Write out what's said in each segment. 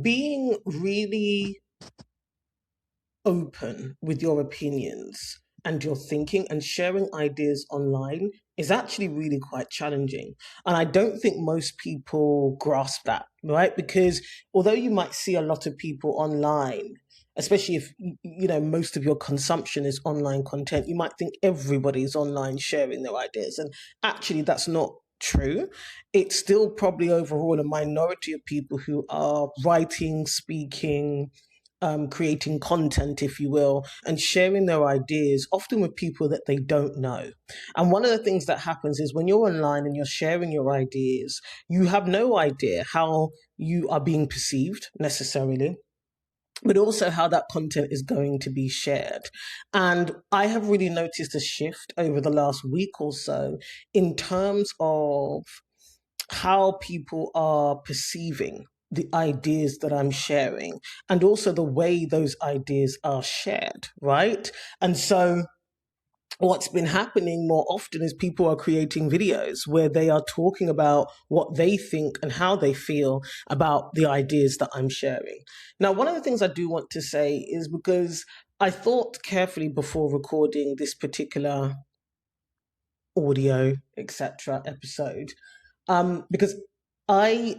being really open with your opinions and your thinking and sharing ideas online is actually really quite challenging. And I don't think most people grasp that, right? Because although you might see a lot of people online, especially if most of your consumption is online content, you might think everybody's online sharing their ideas. And actually that's not true. It's still probably overall a minority of people who are writing, speaking, creating content, if you will, and sharing their ideas, often with people that they don't know. And one of the things that happens is when you're online and you're sharing your ideas, you have no idea how you are being perceived necessarily, but also how that content is going to be shared. And I have really noticed a shift over the last week or so in terms of how people are perceiving the ideas that I'm sharing and also the way those ideas are shared, right? And so what's been happening more often is people are creating videos where they are talking about what they think and how they feel about the ideas that I'm sharing. Now, one of the things I do want to say is because I thought carefully before recording this particular audio, etc. episode, because I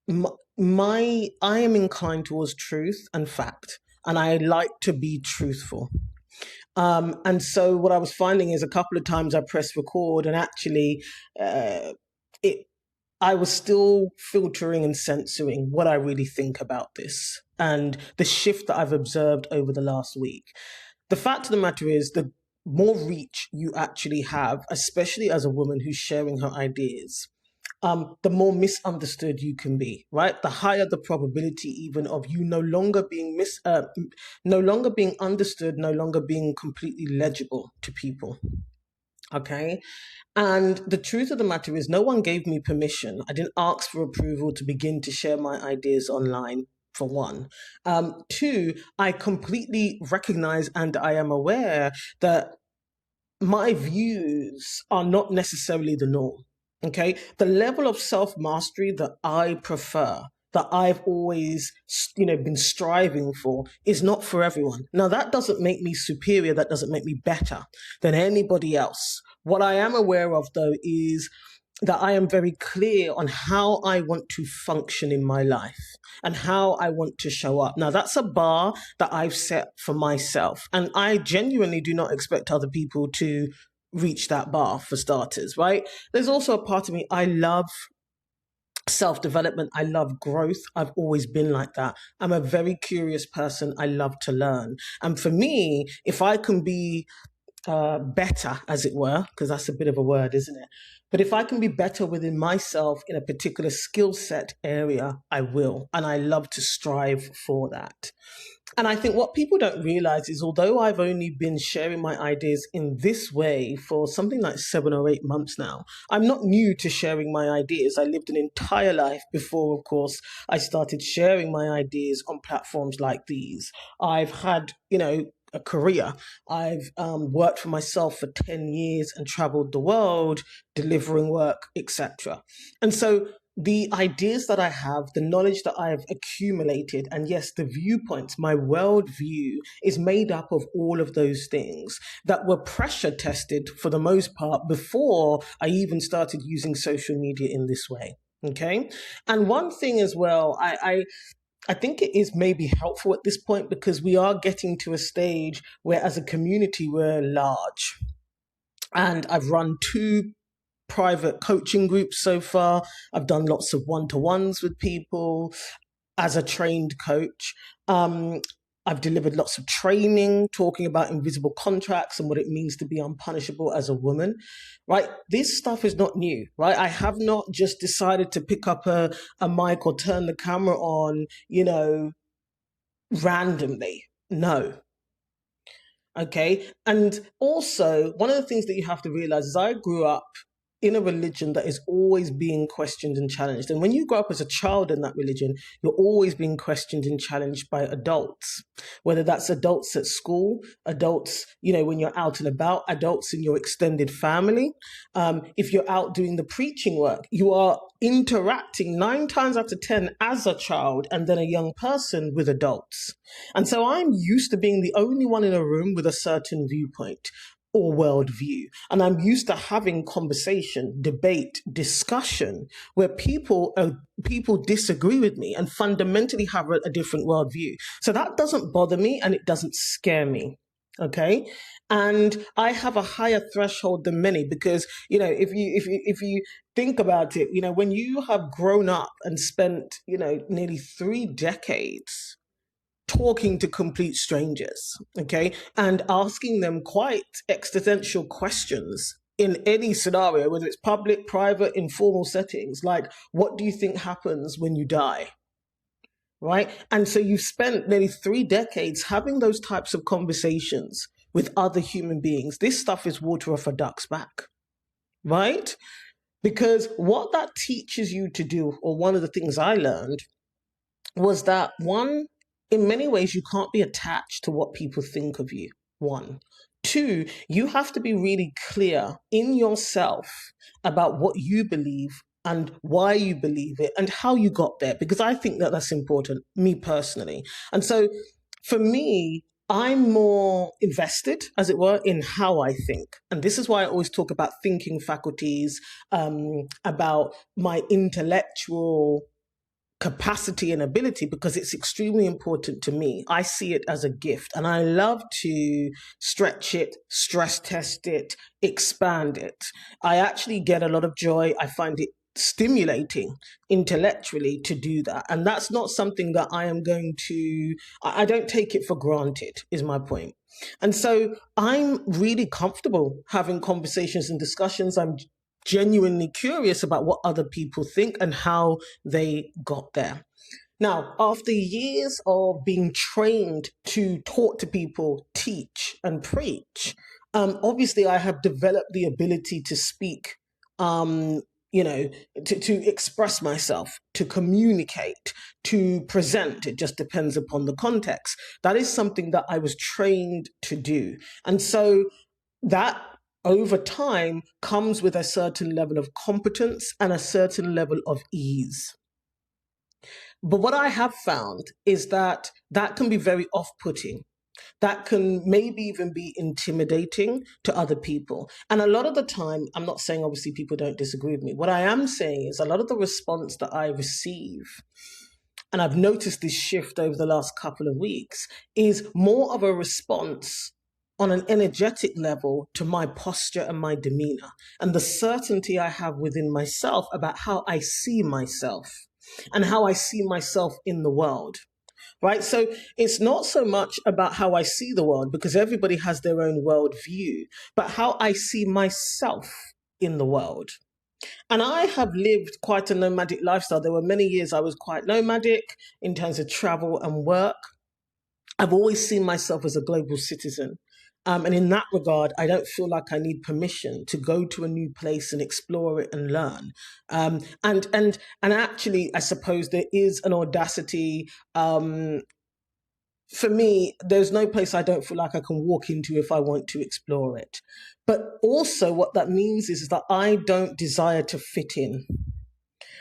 am inclined towards truth and fact, and I like to be truthful. And so what I was finding is a couple of times I pressed record and actually I was still filtering and censoring what I really think about this and the shift that I've observed over the last week. The fact of the matter is, the more reach you actually have, especially as a woman who's sharing her ideas, the more misunderstood you can be, right? The higher the probability even of you no longer being no longer being understood, no longer being completely legible to people. Okay. And the truth of the matter is, no one gave me permission. I didn't ask for approval to begin to share my ideas online, for one. Two, I completely recognize and I am aware that my views are not necessarily the norm. Okay. The level of self-mastery that I prefer, that I've always, been striving for, is not for everyone. Now, that doesn't make me superior. That doesn't make me better than anybody else. What I am aware of, though, is that I am very clear on how I want to function in my life and how I want to show up. Now, that's a bar that I've set for myself, and I genuinely do not expect other people to reach that bar, for starters, right? There's also a part of me, I love self-development. I love growth. I've always been like that. I'm a very curious person. I love to learn. And for me, if I can be better, as it were, because that's a bit of a word, isn't it? But if I can be better within myself in a particular skill set area, I will. And I love to strive for that. And I think what people don't realize is, although I've only been sharing my ideas in this way for something like 7 or 8 months now, I'm not new to sharing my ideas. I lived an entire life before, of course, I started sharing my ideas on platforms like these. I've had, a career. I've worked for myself for 10 years and traveled the world delivering work, etc. And so the ideas that I have, the knowledge that I've accumulated, and yes, the viewpoints, my worldview is made up of all of those things that were pressure tested for the most part before I even started using social media in this way. Okay. And one thing as well, I think it is maybe helpful at this point because we are getting to a stage where as a community we're large. And I've run 2 private coaching groups so far. I've done lots of one-to-ones with people as a trained coach. I've delivered lots of training talking about invisible contracts and what it means to be unpunishable as a woman, right? This stuff is not new, right? I have not just decided to pick up a mic or turn the camera on, randomly. No. Okay. And also, one of the things that you have to realize is I grew up in a religion that is always being questioned and challenged. And when you grow up as a child in that religion, you're always being questioned and challenged by adults, whether that's adults at school, adults, when you're out and about, adults in your extended family. If you're out doing the preaching work, you are interacting 9 times out of 10 as a child and then a young person with adults. And so I'm used to being the only one in a room with a certain viewpoint or worldview. And I'm used to having conversation, debate, discussion where people disagree with me and fundamentally have a different worldview. So that doesn't bother me and it doesn't scare me. Okay. And I have a higher threshold than many because, if you think about it, when you have grown up and spent, nearly 3 decades talking to complete strangers, okay, and asking them quite existential questions in any scenario, whether it's public, private, informal settings, like, what do you think happens when you die? Right? And so you've spent nearly 3 decades having those types of conversations with other human beings. This stuff is water off a duck's back, right? Because what that teaches you to do, or one of the things I learned, was that one, in many ways, you can't be attached to what people think of you, 1. 2, you have to be really clear in yourself about what you believe and why you believe it and how you got there, because I think that that's important, me personally. And so for me, I'm more invested, as it were, in how I think. And this is why I always talk about thinking faculties, about my intellectual capacity and ability, because it's extremely important to me. I see it as a gift and I love to stretch it, stress test it, expand it. I actually get a lot of joy. I find it stimulating intellectually to do that. And that's not something that I don't take it for granted, is my point. And so I'm really comfortable having conversations and discussions. I'm genuinely curious about what other people think and how they got there. Now, after years of being trained to talk to people, teach and preach, obviously I have developed the ability to speak, to express myself, to communicate, to present. It just depends upon the context. That is something that I was trained to do. And so that over time comes with a certain level of competence and a certain level of ease. But what I have found is that can be very off-putting. That can maybe even be intimidating to other people. And a lot of the time, I'm not saying obviously people don't disagree with me. What I am saying is a lot of the response that I receive, and I've noticed this shift over the last couple of weeks, is more of a response on an energetic level to my posture and my demeanor and the certainty I have within myself about how I see myself and how I see myself in the world, right? So it's not so much about how I see the world, because everybody has their own world view, but how I see myself in the world. And I have lived quite a nomadic lifestyle. There were many years I was quite nomadic in terms of travel and work. I've always seen myself as a global citizen. And in that regard, I don't feel like I need permission to go to a new place and explore it and learn. And actually, I suppose there is an audacity. For me, there's no place I don't feel like I can walk into if I want to explore it. But also what that means is that I don't desire to fit in,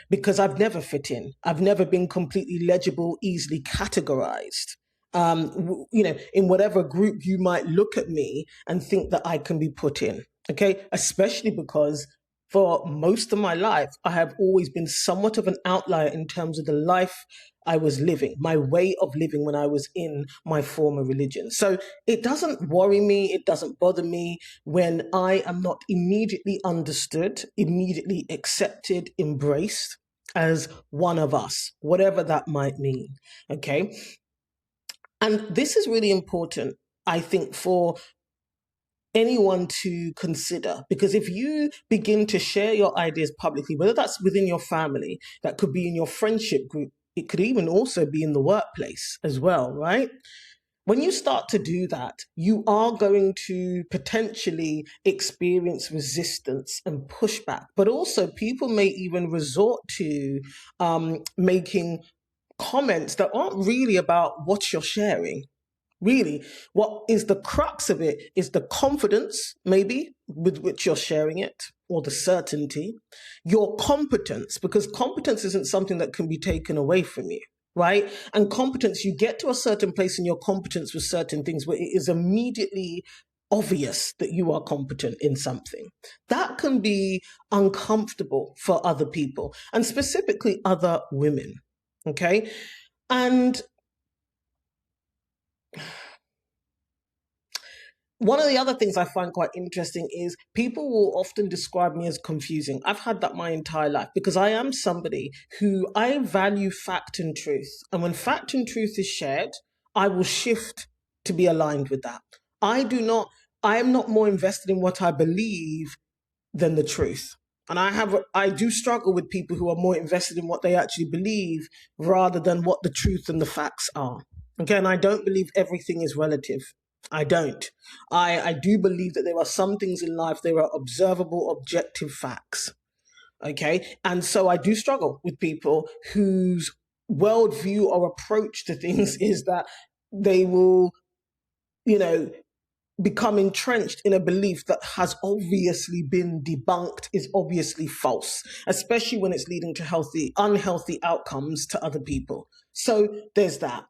because I've never fit in. I've never been completely legible, easily categorized. In whatever group you might look at me and think that I can be put in, okay? Especially because for most of my life, I have always been somewhat of an outlier in terms of the life I was living, my way of living when I was in my former religion. So it doesn't worry me, it doesn't bother me when I am not immediately understood, immediately accepted, embraced as one of us, whatever that might mean, okay? And this is really important, I think, for anyone to consider, because if you begin to share your ideas publicly, whether that's within your family, that could be in your friendship group, it could even also be in the workplace as well, right? when you start to do that, you are going to potentially experience resistance and pushback. But also, people may even resort to making comments that aren't really about what you're sharing. Really, what is the crux of it is the confidence, maybe, with which you're sharing it, or the certainty, your competence, because competence isn't something that can be taken away from you, right? And competence, you get to a certain place in your competence with certain things where it is immediately obvious that you are competent in something. That can be uncomfortable for other people, and specifically other women, okay? And one of the other things I find quite interesting is people will often describe me as confusing. I've had that my entire life because I am somebody who I value fact and truth. And when fact and truth is shared, I will shift to be aligned with that. I am not more invested in what I believe than the truth. And I do struggle with people who are more invested in what they actually believe rather than what the truth and the facts are. Again, I don't believe everything is relative. I don't. I do believe that there are some things in life, there are observable, objective facts. Okay. And so I do struggle with people whose worldview or approach to things is that they will, become entrenched in a belief that has obviously been debunked, is obviously false, especially when it's leading to unhealthy outcomes to other people. So there's that.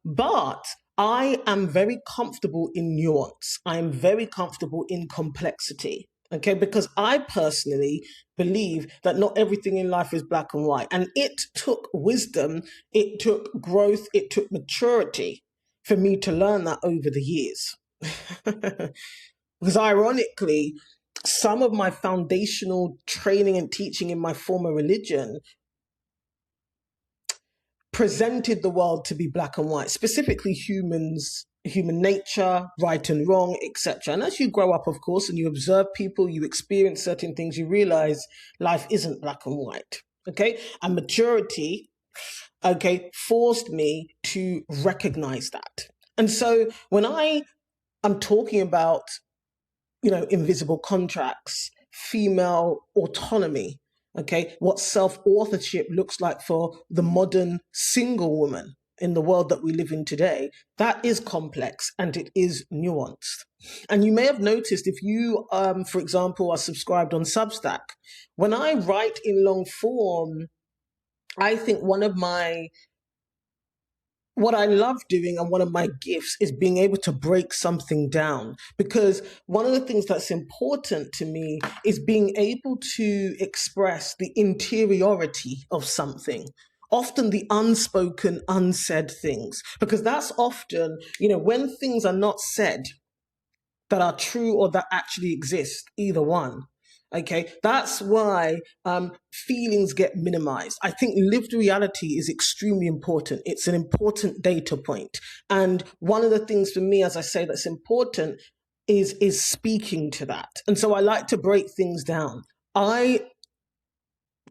But I am very comfortable in nuance. I am very comfortable in complexity. Okay, because I personally believe that not everything in life is black and white. And it took wisdom, it took growth, it took maturity for me to learn that over the years. Because ironically, some of my foundational training and teaching in my former religion presented the world to be black and white, specifically human nature, right and wrong, etc. And as you grow up, of course, and you observe people, you experience certain things, you realize life isn't black and white. Okay. And maturity, okay, forced me to recognize that. And so when I'm talking about, invisible contracts, female autonomy, okay, what self-authorship looks like for the modern single woman in the world that we live in today, that is complex and it is nuanced. And you may have noticed if you, for example, are subscribed on Substack, when I write in long form, I think what I love doing and one of my gifts is being able to break something down, because one of the things that's important to me is being able to express the interiority of something, often the unspoken, unsaid things, because that's often, when things are not said that are true or that actually exist, either one. Okay, that's why feelings get minimized. I think lived reality is extremely important. It's an important data point. And one of the things for me, as I say, that's important is speaking to that. And so I like to break things down. I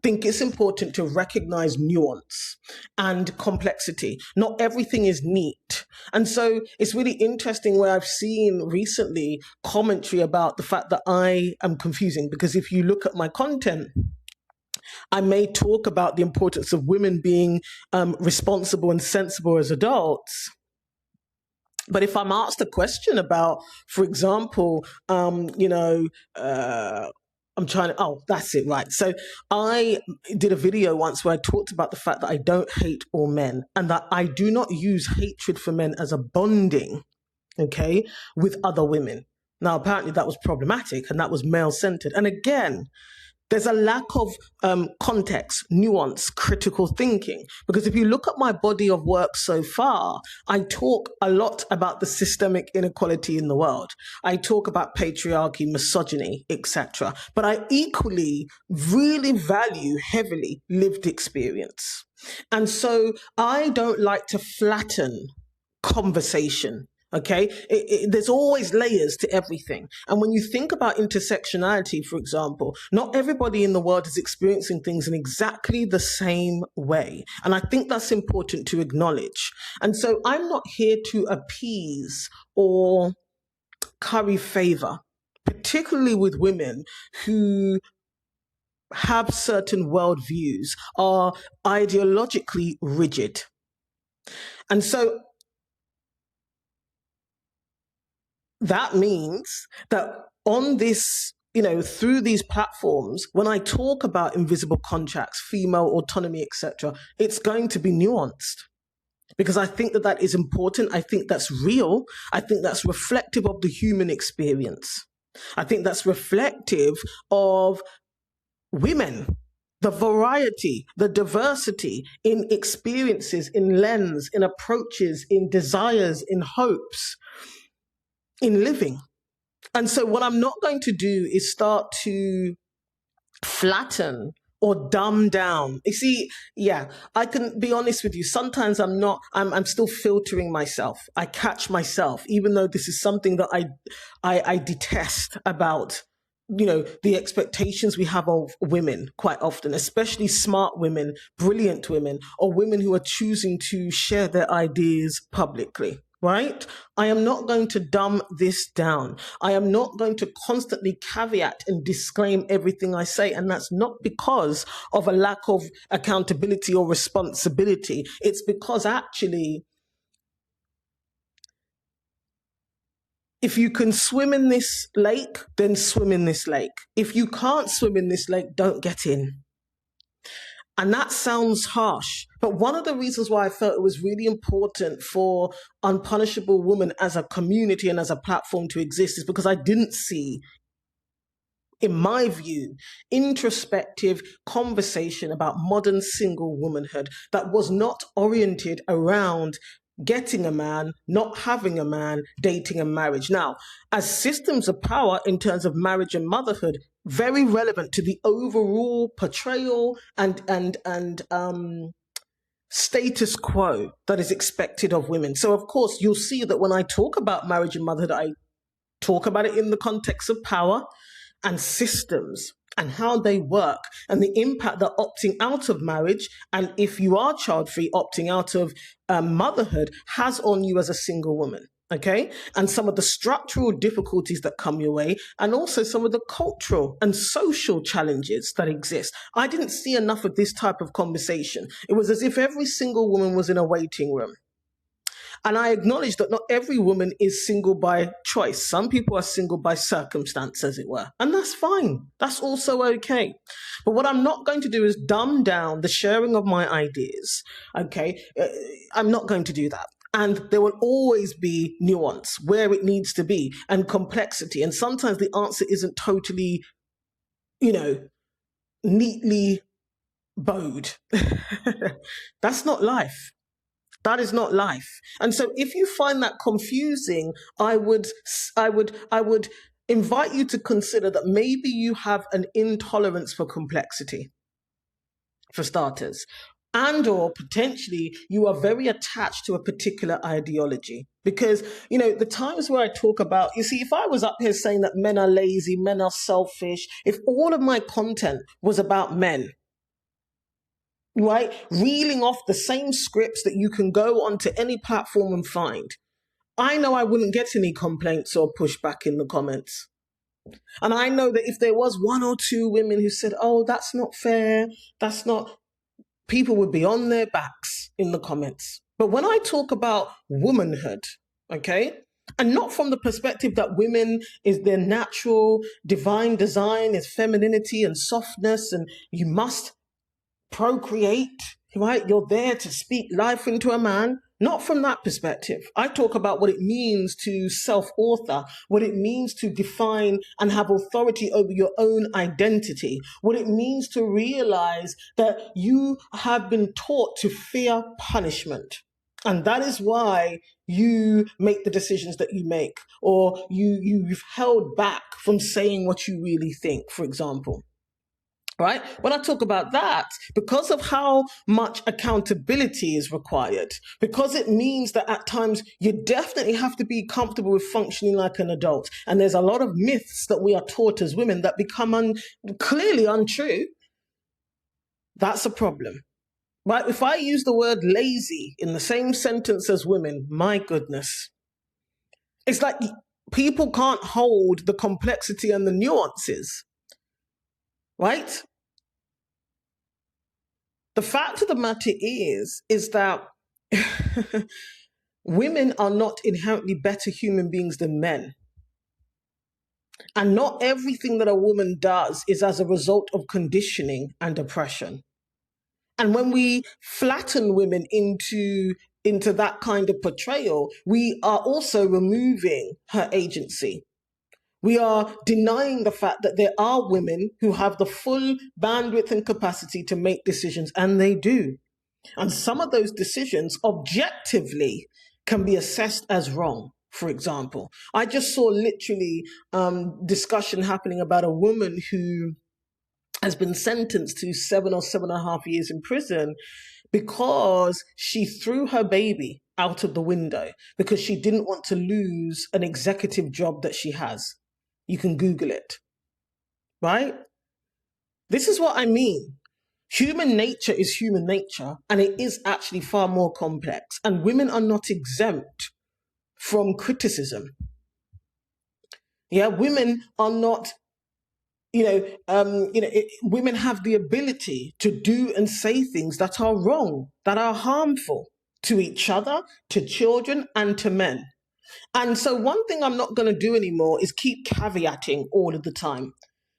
think it's important to recognize nuance and complexity. Not everything is neat. And so it's really interesting where I've seen recently commentary about the fact that I am confusing, because if you look at my content, I may talk about the importance of women being responsible and sensible as adults. But if I'm asked a question about, for example, that's it, right. So I did a video once where I talked about the fact that I don't hate all men and that I do not use hatred for men as a bonding, okay, with other women. Now, apparently that was problematic and that was male-centered. And again, there's a lack of context, nuance, critical thinking. Because if you look at my body of work so far, I talk a lot about the systemic inequality in the world. I talk about patriarchy, misogyny, etc. But I equally really value heavily lived experience. And so I don't like to flatten conversation. Okay, there's always layers to everything. And when you think about intersectionality, for example, not everybody in the world is experiencing things in exactly the same way. And I think that's important to acknowledge. And so I'm not here to appease or curry favor, particularly with women who have certain worldviews, are ideologically rigid. And so that means that on this, through these platforms, when I talk about invisible contracts, female autonomy, etc., it's going to be nuanced, because I think that that is important. I think that's real. I think that's reflective of the human experience. I think that's reflective of women, the variety, the diversity in experiences, in lens, in approaches, in desires, in hopes, in living. And so what I'm not going to do is start to flatten or dumb down. You see, yeah, I can be honest with you. Sometimes I'm still filtering myself. I catch myself, even though this is something that I detest about, the expectations we have of women quite often, especially smart women, brilliant women, or women who are choosing to share their ideas publicly. Right? I am not going to dumb this down. I am not going to constantly caveat and disclaim everything I say. And that's not because of a lack of accountability or responsibility. It's because actually, if you can swim in this lake, then swim in this lake. If you can't swim in this lake, don't get in. And that sounds harsh, but one of the reasons why I felt it was really important for Unpunishable Woman as a community and as a platform to exist is because I didn't see, in my view, introspective conversation about modern single womanhood that was not oriented around getting a man, not having a man, dating and marriage. Now, as systems of power in terms of marriage and motherhood, very relevant to the overall portrayal and status quo that is expected of women. So, of course, you'll see that when I talk about marriage and motherhood, I talk about it in the context of power and systems and how they work and the impact that opting out of marriage, and if you are child-free, opting out of motherhood has on you as a single woman. Okay, and some of the structural difficulties that come your way, and also some of the cultural and social challenges that exist. I didn't see enough of this type of conversation. It was as if every single woman was in a waiting room. And I acknowledge that not every woman is single by choice. Some people are single by circumstance, as it were. And that's fine. That's also okay. But what I'm not going to do is dumb down the sharing of my ideas. Okay? I'm not going to do that. And there will always be nuance where it needs to be and complexity. And sometimes the answer isn't totally, neatly bowed. That's not life. That is not life. And so if you find that confusing, I would invite you to consider that maybe you have an intolerance for complexity, for starters, and or potentially you are very attached to a particular ideology. Because, the times where I talk about, if I was up here saying that men are lazy, men are selfish, if all of my content was about men, right, reeling off the same scripts that you can go onto any platform and find, I know I wouldn't get any complaints or pushback in the comments. And I know that if there was one or two women who said, oh, that's not fair, that's not, people would be on their backs in the comments. But when I talk about womanhood, okay, and not from the perspective that women is their natural divine design, is femininity and softness, and you must procreate, right? You're there to speak life into a man. Not from that perspective. I talk about what it means to self-author, what it means to define and have authority over your own identity, what it means to realize that you have been taught to fear punishment. And that is why you make the decisions that you make, or you've held back from saying what you really think, for example. right? When I talk about that, because of how much accountability is required, because it means that at times you definitely have to be comfortable with functioning like an adult. And there's a lot of myths that we are taught as women that become clearly untrue. That's a problem, right? If I use the word lazy in the same sentence as women, my goodness, it's like people can't hold the complexity and the nuances, right? The fact of the matter is that women are not inherently better human beings than men. And not everything that a woman does is as a result of conditioning and oppression. And when we flatten women into that kind of portrayal, we are also removing her agency. We are denying the fact that there are women who have the full bandwidth and capacity to make decisions, and they do. And some of those decisions objectively can be assessed as wrong. For example, I just saw literally discussion happening about a woman who has been sentenced to 7 or 7.5 years in prison because she threw her baby out of the window because she didn't want to lose an executive job that she has. You can Google it, right? This is what I mean. Human nature is human nature, and it is actually far more complex. And women are not exempt from criticism. Yeah, women are not, women have the ability to do and say things that are wrong, that are harmful to each other, to children, and to men. And so one thing I'm not going to do anymore is keep caveating all of the time,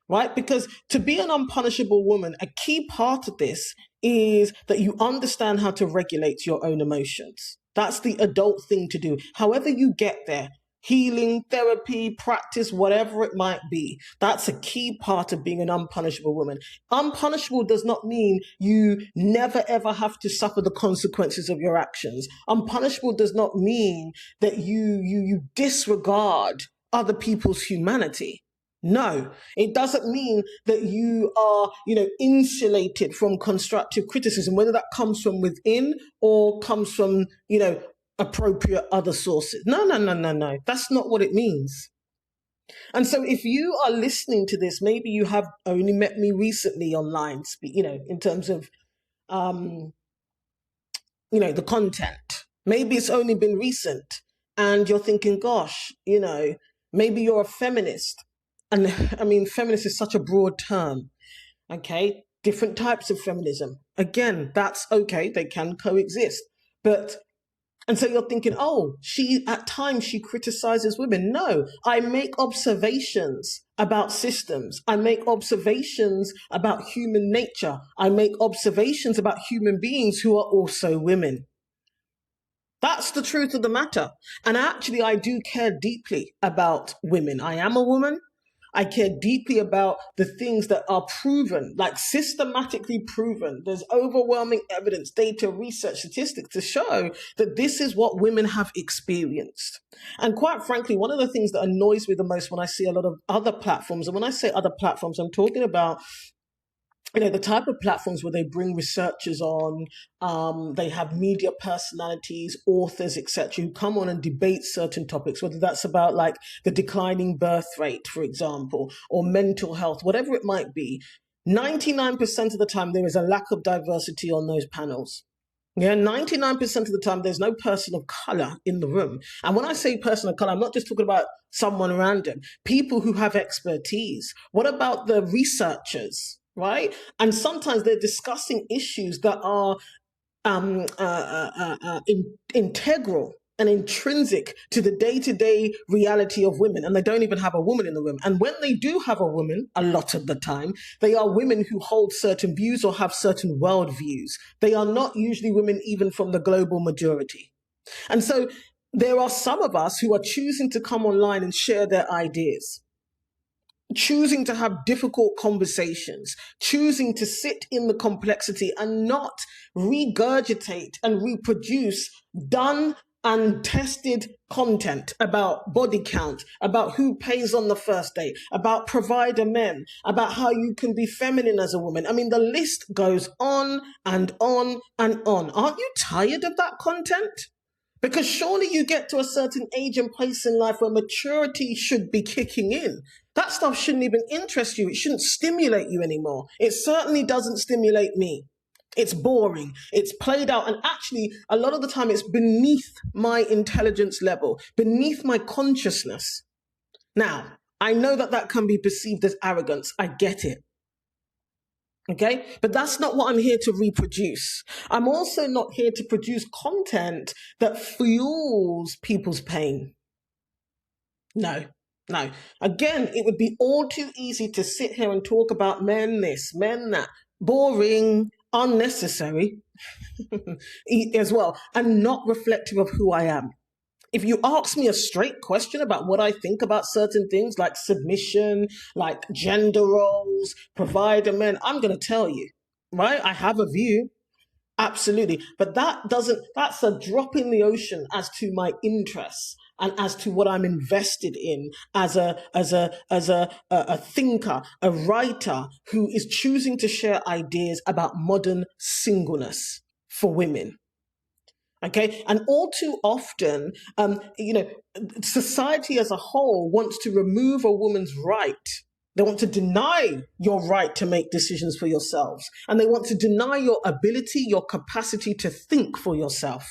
right? Because to be an unpunishable woman, a key part of this is that you understand how to regulate your own emotions. That's the adult thing to do. However you get there, healing, therapy, practice, whatever it might be, that's a key part of being an unpunishable woman. Unpunishable does not mean you never ever have to suffer the consequences of your actions. Unpunishable does not mean that you disregard other people's humanity. No, it doesn't mean that you are, insulated from constructive criticism, whether that comes from within or comes from, appropriate other sources. No. That's not what it means. And so if you are listening to this, maybe you have only met me recently online, in terms of, the content. Maybe it's only been recent and you're thinking, gosh, maybe you're a feminist. And I mean, feminist is such a broad term, okay? Different types of feminism. Again, that's okay. They can coexist. And so you're thinking, at times she criticizes women. No, I make observations about systems. I make observations about human nature. I make observations about human beings who are also women. That's the truth of the matter. And actually, I do care deeply about women. I am a woman. I care deeply about the things that are proven, like systematically proven. There's overwhelming evidence, data, research, statistics to show that this is what women have experienced. And quite frankly, one of the things that annoys me the most when I see a lot of other platforms, and when I say other platforms, I'm talking about the type of platforms where they bring researchers on, they have media personalities, authors, etc., who come on and debate certain topics, whether that's about like the declining birth rate, for example, or mental health, whatever it might be. 99% of the time, there is a lack of diversity on those panels. Yeah, 99% of the time, there's no person of color in the room. And when I say person of color, I'm not just talking about someone random, people who have expertise. What about the researchers? Right? And sometimes they're discussing issues that are integral and intrinsic to the day-to-day reality of women, and they don't even have a woman in the room. And when they do have a woman, a lot of the time, they are women who hold certain views or have certain worldviews. They are not usually women even from the global majority. And so there are some of us who are choosing to come online and share their ideas, choosing to have difficult conversations, choosing to sit in the complexity and not regurgitate and reproduce done and tested content about body count, about who pays on the first date, about provider men, about how you can be feminine as a woman. I mean, the list goes on and on and on. Aren't you tired of that content? Because surely you get to a certain age and place in life where maturity should be kicking in. That stuff shouldn't even interest you. It shouldn't stimulate you anymore. It certainly doesn't stimulate me. It's boring. It's played out. And actually, a lot of the time, it's beneath my intelligence level, beneath my consciousness. Now, I know that that can be perceived as arrogance. I get it. Okay, but that's not what I'm here to reproduce. I'm also not here to produce content that fuels people's pain. No. Again, it would be all too easy to sit here and talk about men this, men that. Boring, unnecessary as well, and not reflective of who I am. If you ask me a straight question about what I think about certain things like submission, like gender roles, provider men, I'm going to tell you, right? I have a view, absolutely. But that's a drop in the ocean as to my interests and as to what I'm invested in as a thinker, a writer who is choosing to share ideas about modern singleness for women. Okay, and all too often, society as a whole wants to remove a woman's right. They want to deny your right to make decisions for yourselves. And they want to deny your ability, your capacity to think for yourself.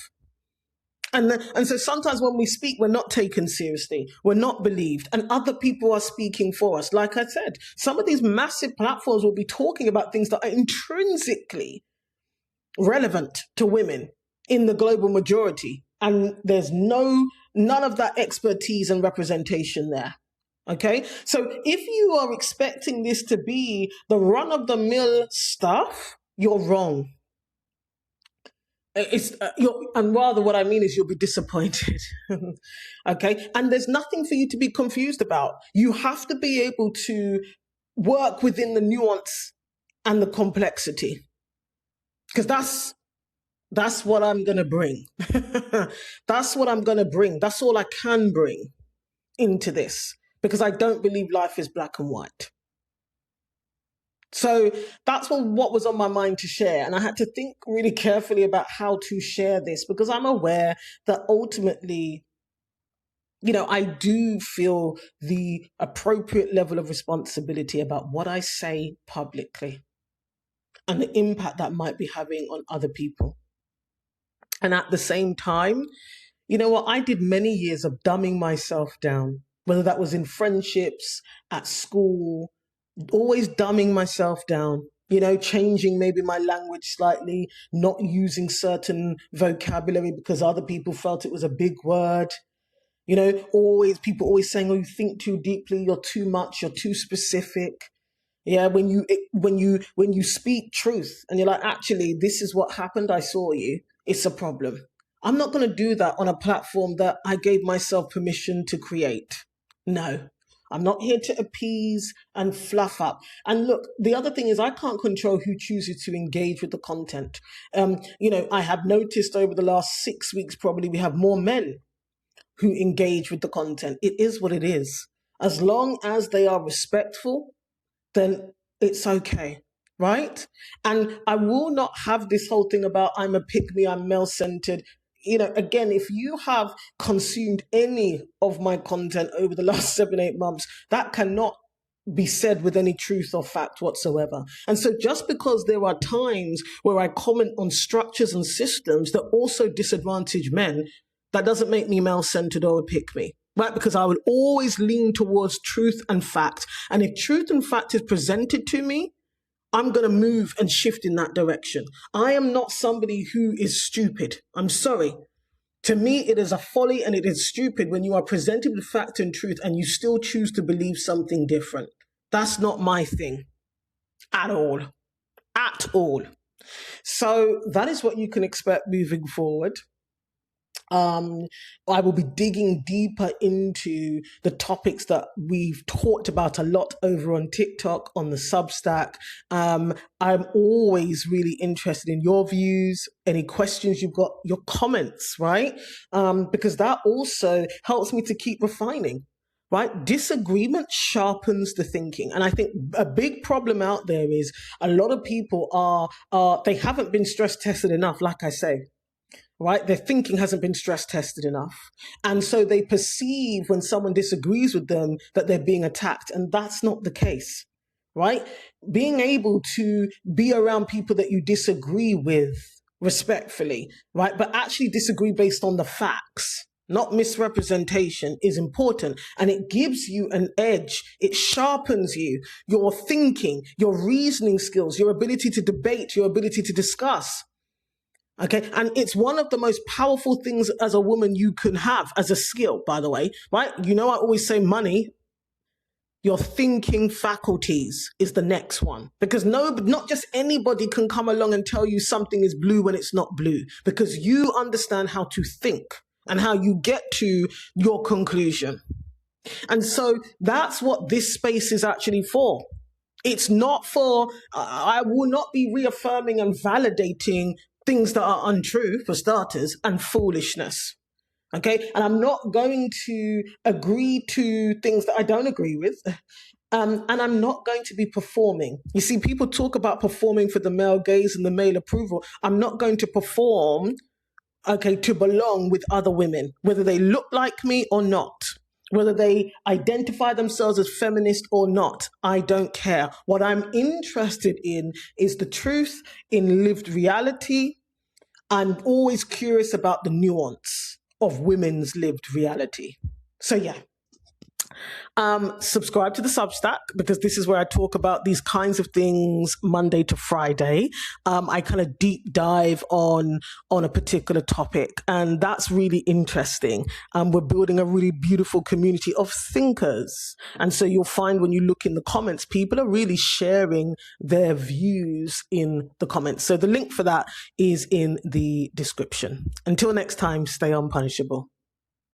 And so sometimes when we speak, we're not taken seriously. We're not believed. And other people are speaking for us. Like I said, some of these massive platforms will be talking about things that are intrinsically relevant to women in the global majority, and there's none of that expertise and representation there. Okay, so if you are expecting this to be the run-of-the-mill stuff, you're wrong. And rather what I mean is you'll be disappointed. Okay, and there's nothing for you to be confused about. You have to be able to work within the nuance and the complexity, because that's what I'm going to bring. That's what I'm going to bring. That's all I can bring into this, because I don't believe life is black and white. So that's what was on my mind to share. And I had to think really carefully about how to share this, because I'm aware that ultimately, I do feel the appropriate level of responsibility about what I say publicly and the impact that might be having on other people. And at the same time, you know what? I did many years of dumbing myself down, whether that was in friendships, at school, always dumbing myself down, changing maybe my language slightly, not using certain vocabulary because other people felt it was a big word. People always saying, oh, you think too deeply, you're too much, you're too specific. Yeah, when you speak truth and you're like, actually, this is what happened, I saw you, it's a problem. I'm not going to do that on a platform that I gave myself permission to create. No, I'm not here to appease and fluff up. And look, the other thing is I can't control who chooses to engage with the content. I have noticed over the last 6 weeks, probably we have more men who engage with the content. It is what it is. As long as they are respectful, then it's okay, right? And I will not have this whole thing about I'm a pick-me, I'm male-centered. Again, if you have consumed any of my content over the last 7-8 months, that cannot be said with any truth or fact whatsoever. And so just because there are times where I comment on structures and systems that also disadvantage men, that doesn't make me male-centered or a pick-me. Right, because I will always lean towards truth and fact. And if truth and fact is presented to me, I'm going to move and shift in that direction. I am not somebody who is stupid. I'm sorry. To me, it is a folly and it is stupid when you are presented with fact and truth and you still choose to believe something different. That's not my thing at all. At all. So that is what you can expect moving forward. I will be digging deeper into the topics that we've talked about a lot over on TikTok, on the Substack. I'm always really interested in your views, any questions you've got, your comments, right? Because that also helps me to keep refining. Right? Disagreement sharpens the thinking. And I think a big problem out there is a lot of people they haven't been stress tested enough, like I say. Right? Their thinking hasn't been stress tested enough. And so they perceive when someone disagrees with them that they're being attacked. And that's not the case, right? Being able to be around people that you disagree with respectfully, right? But actually disagree based on the facts, not misrepresentation, is important. And it gives you an edge. It sharpens you, your thinking, your reasoning skills, your ability to debate, your ability to discuss. Okay, and it's one of the most powerful things as a woman you can have as a skill, by the way, right? You know, I always say money, your thinking faculties is the next one, because not just anybody can come along and tell you something is blue when it's not blue, because you understand how to think and how you get to your conclusion. And so that's what this space is actually for. It's not for, I will not be reaffirming and validating things that are untrue, for starters, and foolishness. Okay? And I'm not going to agree to things that I don't agree with. And I'm not going to be performing. You see, people talk about performing for the male gaze and the male approval. I'm not going to perform, okay, to belong with other women, whether they look like me or not. Whether they identify themselves as feminist or not, I don't care. What I'm interested in is the truth in lived reality. I'm always curious about the nuance of women's lived reality. So yeah. Subscribe to the Substack, because this is where I talk about these kinds of things Monday to Friday. I kind of deep dive on a particular topic, and that's really interesting. We're building a really beautiful community of thinkers. And so you'll find when you look in the comments, people are really sharing their views in the comments. So the link for that is in the description. Until next time, stay unpunishable.